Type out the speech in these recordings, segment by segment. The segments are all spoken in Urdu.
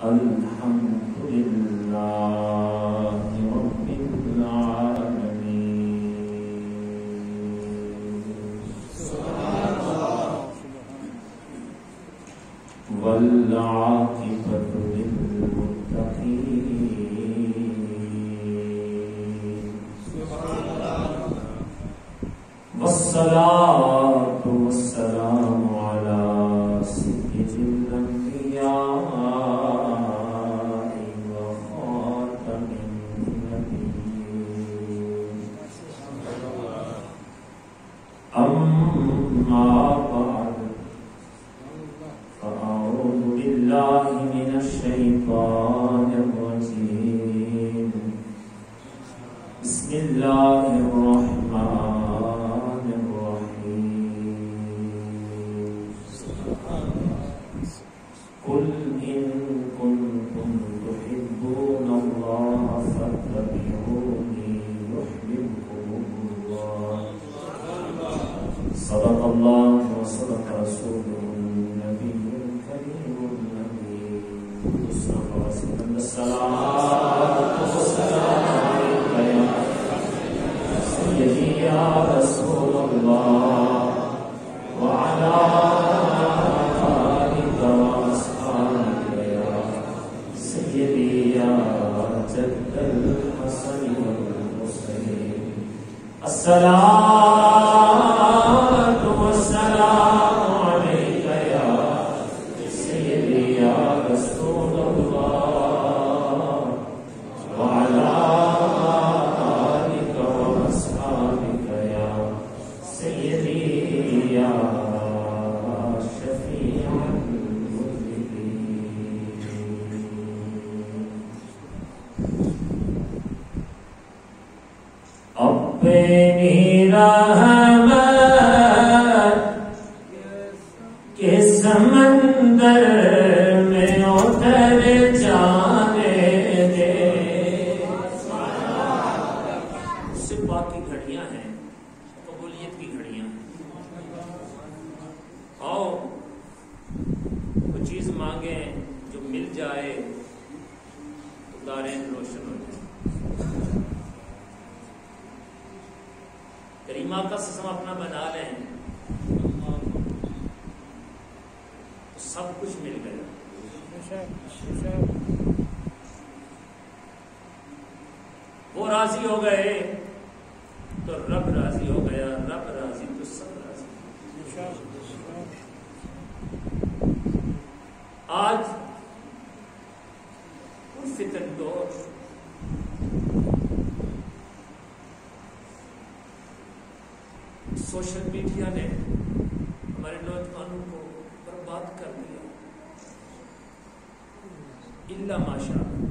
الحمد لله رب العالمين والعاقبة للمتقين والصلاة والسلام على سيد الأنبياء وخاتم النبيين أما بعد فأعوذ بالله من الشيطان الرجيم بسم الله الرحمن الرحيم قل إن كنتم تحبون الله فاتبعوني يحببكم الله صدق الله وصدق رسوله النبي الكريم الأمين مصطفى صلى الصلاة والسلام عليك يا سيدي يا رسول الله وعلى آلك وأصحابك يا سيدي يا جد الحسن والحسين الصلاة والسلام عليك يا سيدي يا رسول الله وعلى آلك وأصحابك يا سيدي يا شفيع المذنبين اپنی رحمت کے سمندر میں اتر جانے دے صبح کی گھڑیاں ہیں قبولیت کی گھڑیاں آؤ وہ چیز مانگیں جو مل جائے تو دارین روشن ہو جائے کریمہ کا سسم اپنا بنا لیں تو سب کچھ مل گیا وہ راضی ہو گئے تو رب راضی ہو گیا رب راضی تو سب راضی آج فتن دور سوشل میڈیا نے ہمارے نوجوانوں کو برباد کر دیا الا ماشاء اللہ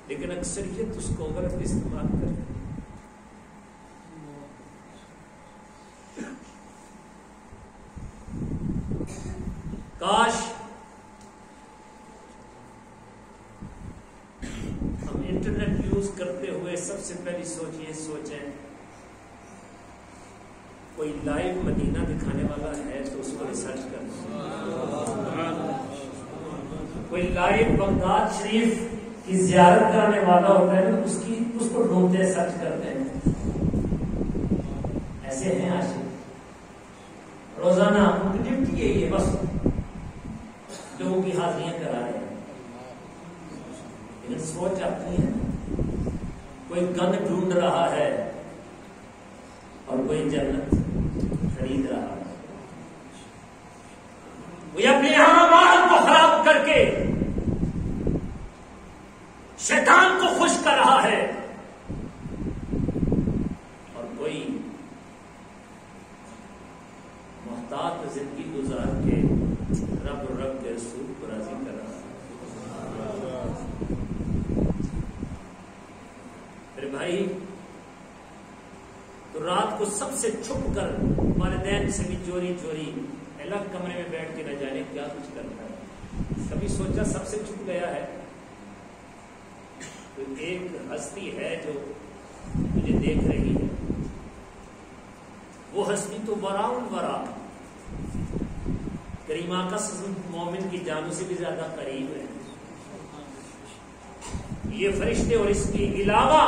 لیکن اکثریت اس کو غلط استعمال کرتی ہے کاش ہم انٹرنیٹ یوز کرتے ہوئے سب سے پہلی سوچ یہ سوچیں کوئی لائیو مدینہ دکھانے والا ہے تو اس کو ریسرچ کرنا کوئی لائیو بغداد شریف کی زیارت کرنے والا ہوتا ہے اس کو ڈھونڈتے سرچ کرتے ہیں ایسے ہیں عاشق روزانہ ان کی ڈیوٹی یہی ہے بس لوگوں کی حاضریاں کرا رہے ہیں لیکن سوچ اپنی ہے کوئی گن ڈھونڈ رہا ہے اور کوئی جنت خرید رہا ہے وہ اپنے یہاں مال کو خراب کر کے شیطان کو خوش کر رہا ہے اور کوئی محتاط زندگی گزار کے رب کے رسول کو راضی کر رہا ہے میرے بھائی تو رات کو سب سے چھپ کر والدین سے بھی چوری چوری الگ کمرے میں بیٹھ کے نہ جانے کیا کچھ کرتا ہے کبھی سوچا سب سے چھپ گیا ہے تو ایک ہستی ہے جو تجھے دیکھ رہی ہے وہ ہستی تو وراء کریم آقا مومن کی جانوں سے بھی زیادہ قریب ہے. یہ فرشتے اور اس کے علاوہ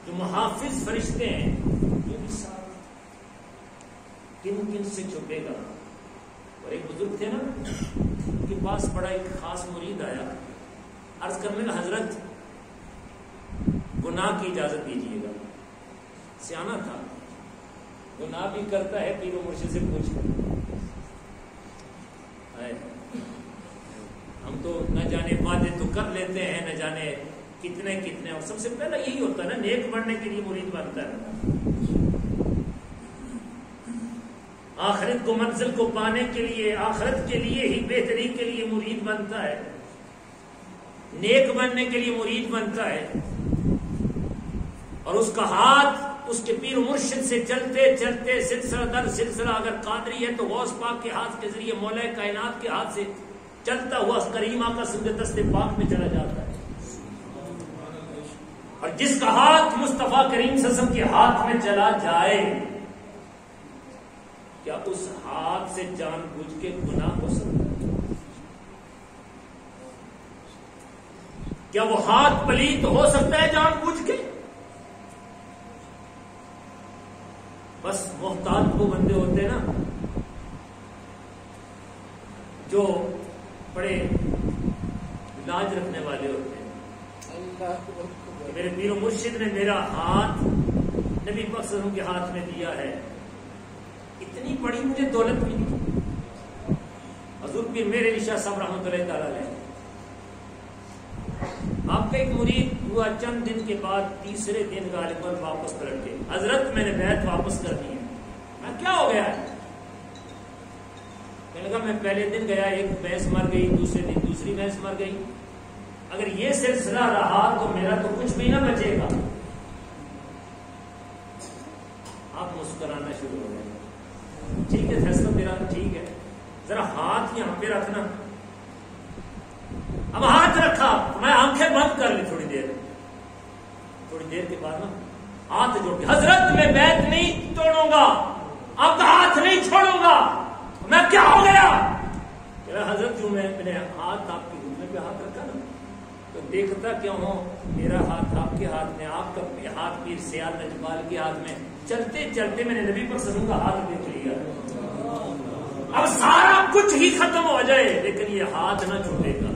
جو محافظ فرشتے ہیں یہ بھی ساتھ کن سے چھپے گا. اور ایک بزرگ تھے نا, ان کے پاس بڑا ایک خاص مرید آیا, عرض کرنے لگا حضرت گناہ کی اجازت دیجیے گا. سیانا تھا, گناہ بھی کرتا ہے, پیر و مرشد سے پوچھ, ہم تو نہ جانے وعدے تو کر لیتے ہیں, نہ جانے کتنے کتنے, اور سب سے پہلا یہی ہوتا ہے نا, نیک بننے کے لیے مرید بنتا ہے, آخرت کو منزل کو پانے کے لیے, آخرت کے لیے ہی بہتری کے لیے مرید بنتا ہے, نیک بننے کے لیے مرید بنتا ہے. اور اس کا ہاتھ اس کے پیر مرشد سے چلتے چلتے سلسلہ در سلسلہ, اگر قادری ہے تو غوث پاک کے ہاتھ کے ذریعے مولا کائنات کے ہاتھ سے چلتا ہوا کریم آقا سنگ دست پاک میں چلا جاتا ہے. اور جس کا ہاتھ مصطفیٰ کریم صلی اللہ علیہ وسلم کے ہاتھ میں چلا جائے, کیا اس ہاتھ سے جان بوجھ کے گناہ ہو سکتا ہے؟ کیا وہ ہاتھ پلیت ہو سکتا ہے جان بوجھ کے؟ بس محتاط وہ بندے ہوتے نا جو بڑے لاج رکھنے والے ہوتے ہیں. میرے پیر و مرشد نے میرا ہاتھ نبی پاک صلی اللہ علیہ وسلم کے ہاتھ میں دیا ہے, اتنی بڑی مجھے دولت ملی. حضور پیر میرے شاہ صاحب رحمۃ اللہ تعالی علیہ, آپ کا ایک مرید ہوا, چند دن کے بعد تیسرے دن غالباً واپس پلٹ گئے, حضرت میں نے بیعت واپس کر دی ہے. میں کیا ہو گیا ہے؟ میں نے کہا میں پہلے دن گیا, ایک بھینس مر گئی, دوسرے دن دوسری بھینس مر گئی, اگر یہ سلسلہ رہا تو میرا تو کچھ بھی نہ بچے گا. آپ مسکرانا شروع ہو گئے. ٹھیک ہے فیصلہ تیرا ٹھیک ہے, ذرا ہاتھ یہاں پہ رکھنا. اب ہاتھ رکھا, میں آنکھیں بند کر لی تھوڑی دیر کے بعد نا ہاتھ جوڑ کے, حضرت میں بیعت نہیں توڑوں گا, اب ہاتھ نہیں چھوڑوں گا. میں کیا ہو گیا؟ حضرت جو میں نے ہاتھ آپ کے گھٹنے پہ ہاتھ رکھا نا, تو دیکھتا کیوں ہوں میرا ہاتھ آپ کے ہاتھ میں, آپ کا ہاتھ پیر سیال نجبال کے ہاتھ میں, چلتے چلتے میں نے نبی پر سلم کا ہاتھ دیکھ لیا. اب سارا کچھ ہی ختم ہو جائے لیکن یہ ہاتھ نہ چھوٹے گا,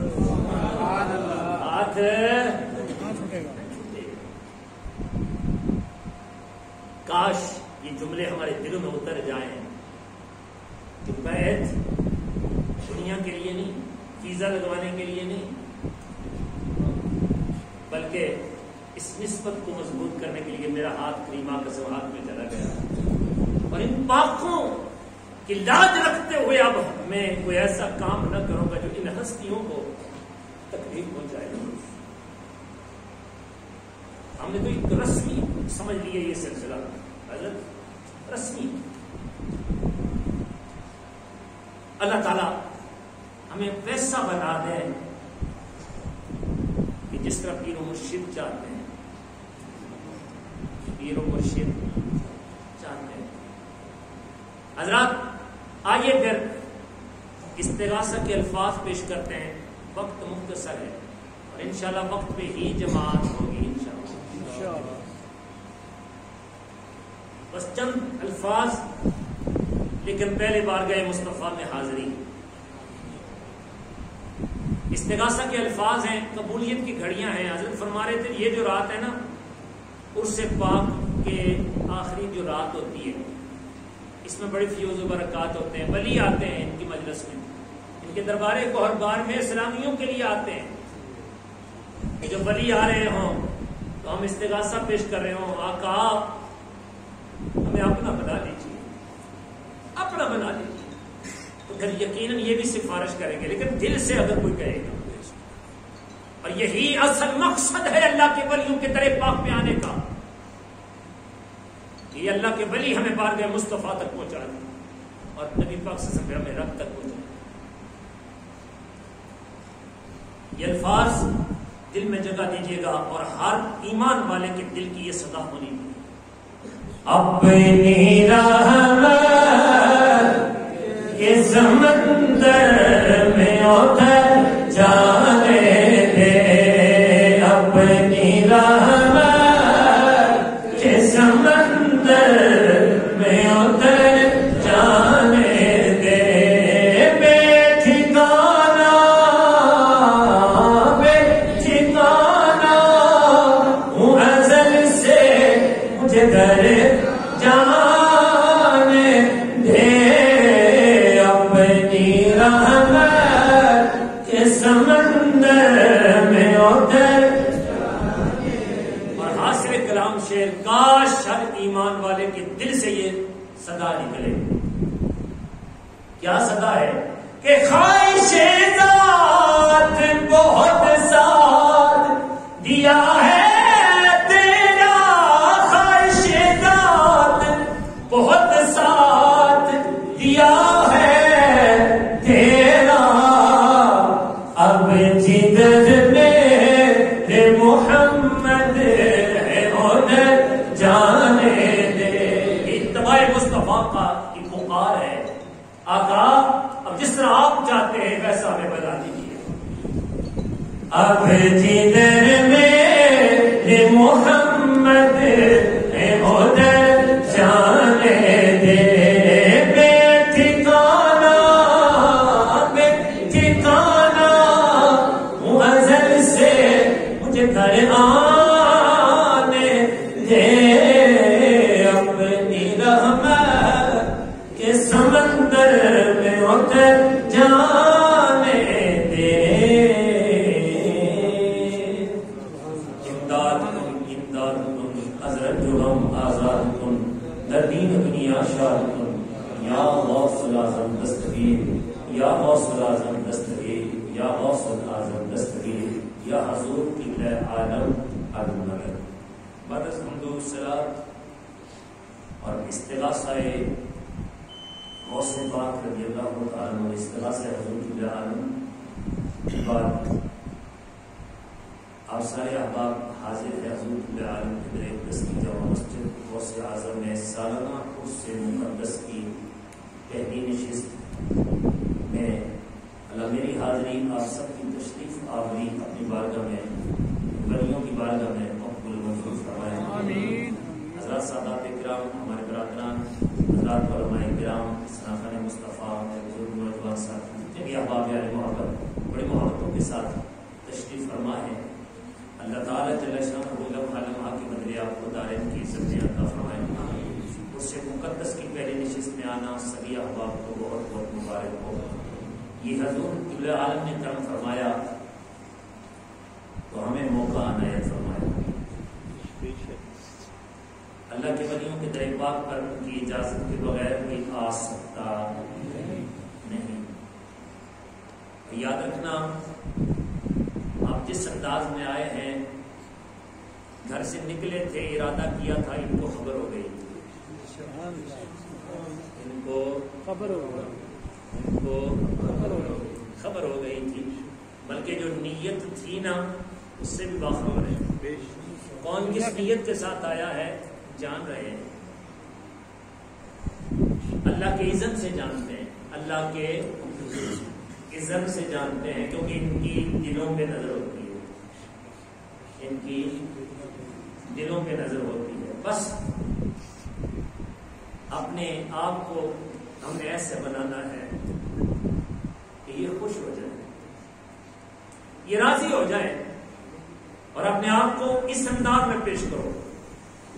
ہاتھ چھوٹے گا. کاش یہ جملے ہمارے دلوں میں اتر جائیں کہ بیعت دنیا کے لیے نہیں, ویزا لگوانے کے لیے نہیں, بلکہ اس نسبت کو مضبوط کرنے کے لیے میرا ہاتھ کریم آقا سے ہاتھ میں چلا گیا. اور ان پاکوں کی لاج رکھتے ہوئے اب میں کوئی ایسا کام نہ کروں گا جو ان ہستیوں کو تکلیف پہنچائے گا. ہم نے تو ایک رسمی سمجھ لیے یہ سلسلہ, حضرت رسمی. اللہ تعالیٰ ہمیں ویسا بنا دے کہ جس طرح پیر و مرشد چاہتے ہیں, پیر و مرشد چاہتے ہیں. حضرات آئیے پھر استغاثہ کے الفاظ پیش کرتے ہیں. وقت مختصر ہے اور انشاءاللہ وقت پہ ہی جماعت ہوگی انشاءاللہ. بس چند الفاظ, لیکن پہلے بار گئے مصطفیٰ میں حاضری. استغاثہ کے الفاظ ہیں, قبولیت کی گھڑیاں ہیں. حضرت فرما رہے تھے یہ جو رات ہے نا عرس پاک کے آخری جو رات ہوتی ہے, اس میں بڑے فیوز و برکات ہوتے ہیں. ولی آتے ہیں ان کی مجلس میں, ان کے دربار گوہربار میں اسلامیوں کے لیے آتے ہیں. کہ جب ولی آ رہے ہوں تو ہم استغاثہ پیش کر رہے ہوں, آقا ہمیں اپنا بنا لیجیے, اپنا بنا لیجیے. تو پھر یقیناً یہ بھی سفارش کریں گے, لیکن دل سے اگر کوئی کہے گا. اور یہی اصل مقصد ہے اللہ کے ولیوں کے در پاک پہ آنے کا, یہ اللہ کے ولی ہمیں بارگاہ مصطفیٰ تک پہنچا دیں اور نبی پاک سے ہمیں رب تک پہنچا. یہ الفاظ دل میں جگہ دیجیے گا اور ہر ایمان والے کے دل کی یہ صدا ہونی چاہیے. اپنی رحمت سمندر میں اتر جانے دے اپنی رحمت کے سمندر میں اتر جانے دے بے ٹھکانا ہوں ازل سے مجھے در جانے دے اپنی رحمت کے سمندر میں اتر. اور حاصل کلام شعر کاش ہر ایمان والے کے دل سے یہ صدا نکلے. کیا صدا ہے کہ خواہش ذات بہت ساتھ دیا ہے تیرا، خواہش ذات بہت ساتھ دیا ہے تیرا، اب جدھر میرے محمد ہے ادھر جانے دے. اتباع مصطفیٰ کا کی پکار ہے. آقا اب جس طرح آپ چاہتے ہیں ویسا ہمیں بتا دیجیے. اب جدھر میرے محمد ہے ادھر جانے دے بے ٹھکانا ہوں ازل سے مجھے گھر آنے دے اپنی رحمت کے سمندر میں اتر جانے دے. امداد کن حضرت جو ہم آزاد کن در دین دنیا شاد کن یا غوث العظم دستگیر یا غوث العظم دستگیر یا غوث العظم دستگیر یا حضور قبلہ عالم المنور. بعد از حمد و صلات اور استغاثہ غوث پاک رضی اللہ تعالیٰ عنہ استغاثہ حضور قبلہ عالم کے بعد آپ سارے احباب حاضر ہیں حضور قبلہ عالم کے در اقدس کی جامع مسجد غوث اعظم میں سالانہ عرس سے مقدس کی پہلی نشست میں. اللہ میری حاضری آپ سب کی تشریف آوری اپنی بارگاہ میں ولیوں کی بارگاہ میں مقبول منظور فرمائے. حضرات سادات کرام، ہمارے برادران حضرات علماء کرام، سناخان مصطفیٰ بزرگ نوجوان ساتھی، جتنے بھی احباب یار محبت بڑی محبتوں کے ساتھ تشریف فرما ہے. اللہ تعالیٰ جل شانہ علم عالم آ کے بدلے آپ کو دارین کی عزت میں عطا فرمائے. اس سے مقدس کی پہلی نشست میں آنا سبھی احباب کو بہت بہت مبارک ہو. یہ حضور قبلہ عالم نے کرم فرمایا تو ہمیں موقع عنایت فرمایا. اللہ کے ولیوں کے در پاک پر ان کی اجازت کے بغیر کوئی آ سکتا نہیں. یاد رکھنا آپ جس انداز میں آئے ہیں، گھر سے نکلے تھے، ارادہ کیا تھا، ان کو خبر ہو گئی، ان کو خبر ہو گئی تھی، بلکہ جو نیت تھی نا اس سے بھی باخبر ہے. کون کس نیت کے ساتھ آیا ہے جان رہے ہیں. اللہ کے اذن سے جانتے ہیں، اللہ کے اذن سے جانتے ہیں، کیونکہ ان کی دلوں پہ نظر ہوتی ہے، ان کی دلوں پہ نظر ہوتی ہے. بس اپنے آپ کو ہم نے ایسے بنانا ہے کہ یہ خوش ہو جائے، یہ راضی ہو جائے، اور اپنے آپ کو اس انداز میں پیش کرو.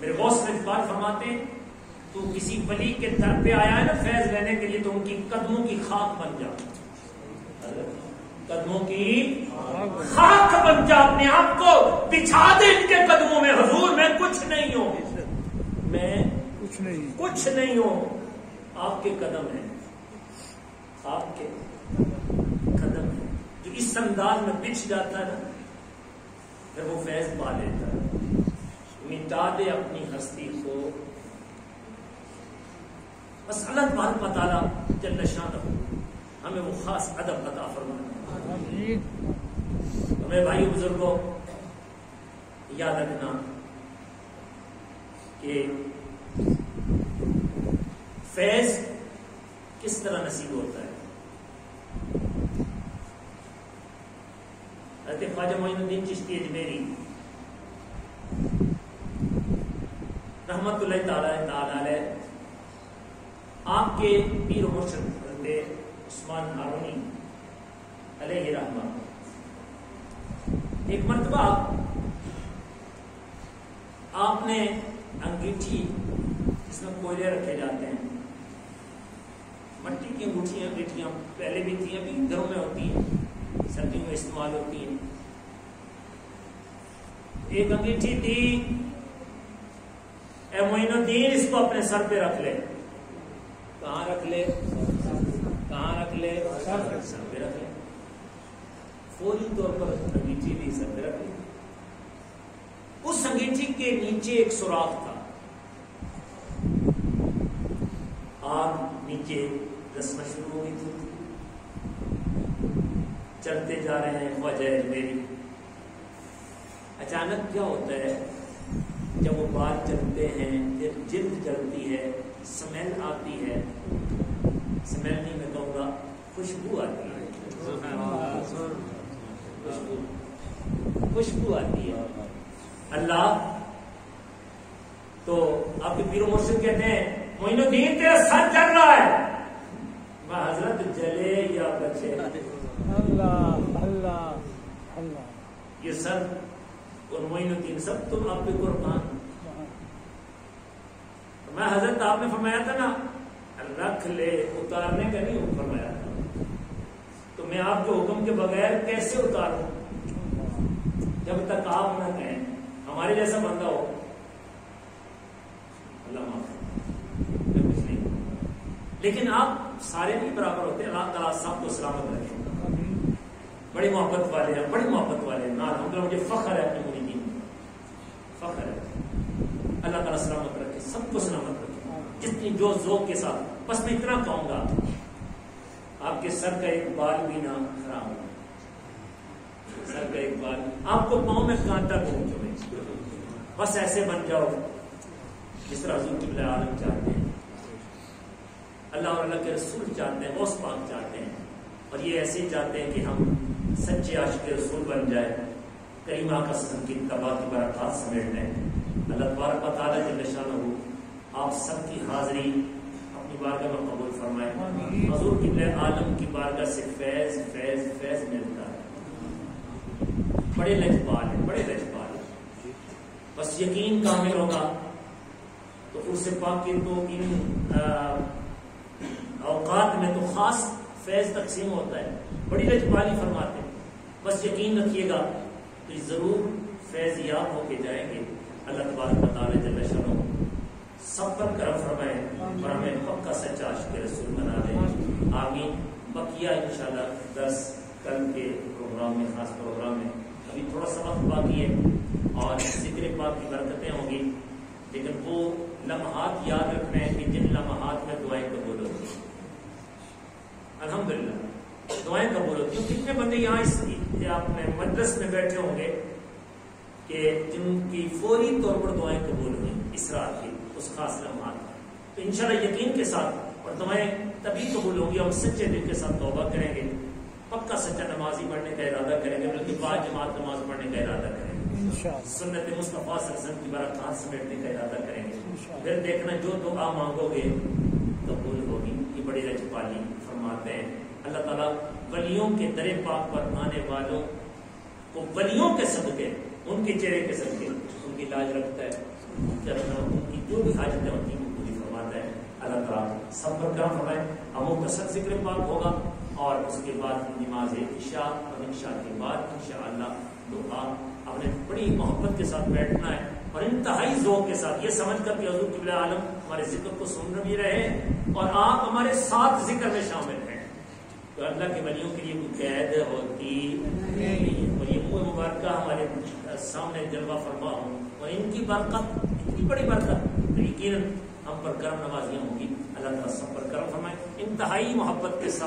میرے غوث نے بات فرماتے ہیں، تو کسی ولی کے در پہ آیا ہے نا فیض لینے کے لیے، تو ان کی قدموں کی خاک بن جا، قدموں کی خاک بن جا، اپنے آپ کو بچھا دے ان کے قدموں میں. حضور میں کچھ نہیں ہوں، میں کچھ نہیں ہوں، آپ کے قدم ہیں، آپ کے قدم ہیں. جو اس انداز میں بچھ جاتا ہے نا پھر وہ فیض پا لیتا ہے. مٹا دے اپنی ہستی کو. بس اللہ تبارک و تعالیٰ جل شانہ ہمیں وہ خاص ادب عطا فرمائے. میرے بھائی بزرگوں، یاد رکھنا کہ فیض کس طرح نصیب ہوتا ہے. حضرت خواجہ معین الدین چشتی اجمیری رحمت اللہ تعالی علیہ، آپ کے پیر و مرشد حضرت عثمان ہارونی علیہ رحمہ، ایک مرتبہ آپ نے انگیٹھی جس میں کوئلے رکھے جاتے ہیں، مٹی کی انگیٹھیاں پہلے بھی تھیں، ابھی گھروں میں ہوتی ہیں، سردیوں میں استعمال ہوتی ہیں. ایک انگیٹھی تھی، اے معین الدین اس کو اپنے سر پہ رکھ لے. کہاں رکھ لے؟ کہاں رکھ لے؟ سر پہ رکھ لے. فوری طور پر انگیٹھی بھی سر پہ رکھ لی. اس انگیٹھی کے نیچے ایک سوراخ تھا، آگ نیچے رسنا شروع ہو گئی تھی. چلتے جا رہے ہیں خواجہ اجمیری. اچانک کیا ہوتا ہے جب وہ بال چلتے ہیں، جب جلد چلتی ہے، سمیل آتی ہے، سمیل نہیں میں کہوں گا، خوشبو آتی ہے، خوشبو آتی ہے. اللہ تو آپ کے پیر و مرشد کہتے ہیں معین الدین تیرا سر چل رہا ہے. میں حضرت جلے یا بچے، اللہ اللہ اللہ، یہ سر اور معین الدین سب تم آپ پہ قربان. میں حضرت آپ نے فرمایا تھا نا رکھ لے، اتارنے کا نہیں فرمایا تھا. تو میں آپ کے حکم کے بغیر کیسے اتاروں جب تک آپ نہ کہیں. ہمارے جیسا بندہ ہو، اللہ معاف، میں کچھ نہیں. لیکن آپ سارے نہیں برابر ہوتے. اللہ تعالیٰ سب کو سلامت رکھے. بڑی محبت والے ہیں، بڑی محبت والے ہیں. الحمدللہ مجھے فخر ہے اپنے مریدین میں، فخر ہے. اللہ تعالیٰ سلامت رکھے، سب کو سلامت رکھے جتنی جو ذوق کے ساتھ. بس میں اتنا کہوں گا، آپ کے سر کا ایک بال بھی نہ خراب ہو. سر کا ایک بال، آپ کو پاؤں میں کانٹا گھوم چکے، بس ایسے بن جاؤ جس طرح حضور قبلہ عالم چاہتے ہیں، اللہ اور اللہ کے رسول چاہتے ہیں، غوث پاک چاہتے ہیں. اور یہ ایسے چاہتے ہیں کہ ہم سچے عاشق رسول بن جائے، کریمہ کا قسم کی تباہ کی برکات سمیٹ لیں. اللہ تبارک و تعالیٰ جل شانہ آپ سب کی حاضری اپنی بارگاہ میں قبول فرمائے. حضور قبلہ عالم کی بارگاہ سے فیض فیض فیض ملتا ہے. بڑے لجپال ہیں، بڑے لجپال ہیں. بس یقین کامل ہوگا تو عرس پاک کے تو ان اوقات میں تو خاص فیض تقسیم ہوتا ہے. بڑی لجپالی فرماتے ہیں. بس یقین رکھیے گا تو ضرور فیض یاب ہو کے جائیں گے. اللہ تبارک و تعالی جل شانہ سب پر کرم فرمائے اور ہمیں پکا سچا عاشق رسول بنا دے. آمین. بقیہ انشاءاللہ درس کل کے پروگرام میں، خاص پروگرام میں، ابھی تھوڑا سا وقت باقی ہے اور ذکر پاک کی برکتیں ہوں گی. لیکن وہ لمحات یاد رکھنا ہے کہ جن لمحات میں دعائیں قبول ہوتی ہیں. الحمدللہ دعائیں قبول ہوتی ہیں. کتنے بندے یہاں اس اپنے مجلس میں بیٹھے ہوں گے کہ جن کی فوری طور پر دعائیں قبول ہوئی اس رات کی اس خاص لمحات. تو انشاءاللہ یقین کے ساتھ، اور دعائیں تبھی قبول ہوں گی ہم سچے دل کے ساتھ توبہ کریں گے، پکا سچا نمازی پڑھنے کا ارادہ کریں گے، بلکہ بعد جماعت نماز پڑھنے کا ارادہ کریں گے، سنت مصطفیٰ صلی اللہ علیہ وسلم کی برکات سمیٹنے کا ارادہ کریں گے. پھر دیکھنا جو دعا مانگو گے قبول ہوگی. یہ بڑی لجپالی فرماتے ہیں. اللہ تعالیٰ ولیوں کے در پاک پر آنے والوں کو ولیوں کے صدقے، ان کے چہرے کے صدقے ان کی لاج رکھتا ہے. ان کی جو بھی حاجتیں ہوتی ہیں وہ پوری فرماتا ہے. اللہ تعالیٰ سب پر کرم فرمائے. ہم کا سب ذکر پاک ہوگا اور اس کے بعد نماز عشاء، اور عشاء کے بعد انشاءاللہ دعا. آپ نے بڑی محبت کے ساتھ بیٹھنا ہے اور انتہائی ذوق کے ساتھ یہ سمجھ کر کہ حضور قبلہ عالم ہمارے ذکر کو سن بھی رہے ہیں اور آپ ہمارے ساتھ ذکر میں شامل ہیں. تو اللہ کے ولیوں کے لیے کوئی قید ہوتی نہیں ہے. اور یہ منہ مبارکہ ہمارے سامنے جلوہ فرما ہوں اور ان کی برکت اتنی بڑی برکت تو یقیناً ہم پر کرم نوازیاں ہوں گی. اللہ تعالیٰ سب پر کرم فرمائے. انتہائی محبت کے ساتھ